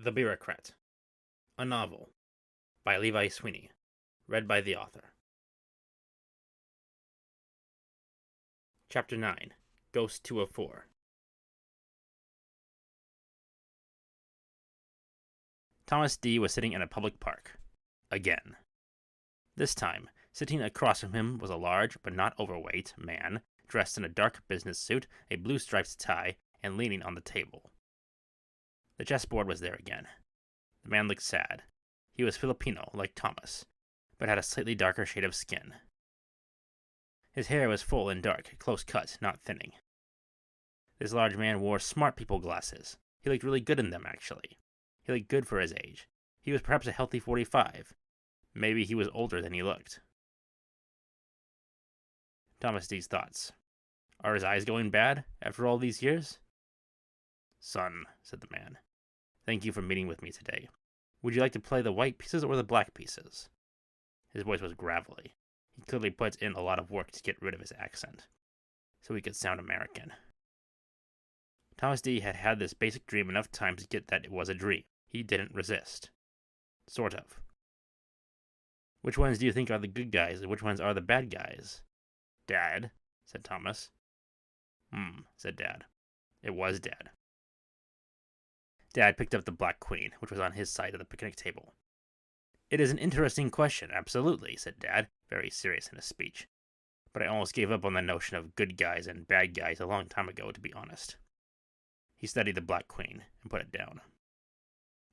The Bureaucrat, a novel by Levi Sweeney, read by the author. Chapter 9, Ghost 204. Thomas D. was sitting in a public park. Again. This time, sitting across from him was a large, but not overweight, man, dressed in a dark business suit, a blue striped tie, and leaning on the table. The chessboard was there again. The man looked sad. He was Filipino, like Thomas, but had a slightly darker shade of skin. His hair was full and dark, close cut, not thinning. This large man wore smart people glasses. He looked really good in them, actually. He looked good for his age. He was perhaps a healthy 45. Maybe he was older than he looked. Thomas D.'s thoughts. Are his eyes going bad, after all these years? Son, said the man, thank you for meeting with me today. Would you like to play the white pieces or the black pieces? His voice was gravelly. He clearly put in a lot of work to get rid of his accent, so he could sound American. Thomas D. had had this basic dream enough times to get that it was a dream. He didn't resist. Sort of. Which ones do you think are the good guys, and which ones are the bad guys? Dad, said Thomas. Said Dad. It was Dad. Dad picked up the black queen, which was on his side of the picnic table. It is an interesting question, absolutely, said Dad, very serious in his speech. But I almost gave up on the notion of good guys and bad guys a long time ago, to be honest. He studied the black queen and put it down.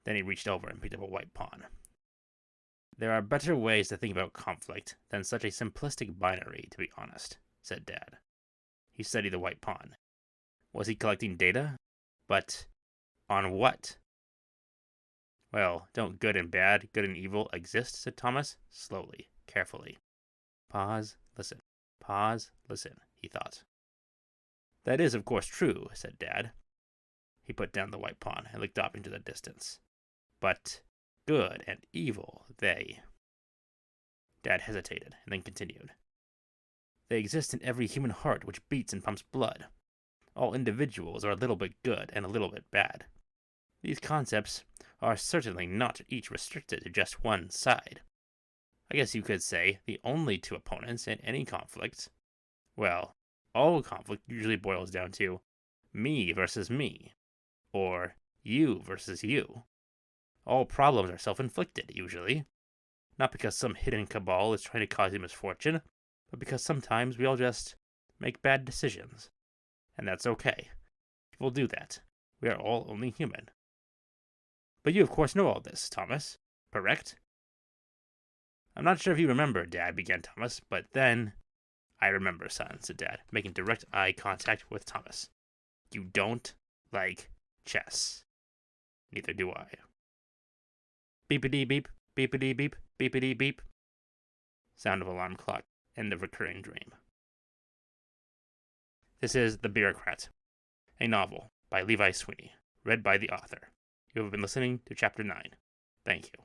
Then he reached over and picked up a white pawn. There are better ways to think about conflict than such a simplistic binary, to be honest, said Dad. He studied the white pawn. Was he collecting data? But on what? Well, don't good and bad, good and evil exist, said Thomas, slowly, carefully. Pause, listen, he thought. That is, of course, true, said Dad. He put down the white pawn and looked off into the distance. But good and evil, they... Dad hesitated, and then continued. They exist in every human heart which beats and pumps blood. All individuals are a little bit good and a little bit bad. These concepts are certainly not each restricted to just one side. I guess you could say the only two opponents in any conflict. Well, all conflict usually boils down to me versus me, or you versus you. All problems are self-inflicted, usually. Not because some hidden cabal is trying to cause you misfortune, but because sometimes we all just make bad decisions. And that's okay. People do that. We are all only human. But you, of course, know all this, Thomas, correct? I'm not sure if you remember, Dad, began Thomas, but then... I remember, son, said Dad, making direct eye contact with Thomas. You don't like chess. Neither do I. Beepity-beep, beepity-beep, beepity-beep. Sound of alarm clock, end of recurring dream. This is The Bureaucrat, a novel by Levi Sweeney, read by the author. You have been listening to Chapter 9. Thank you.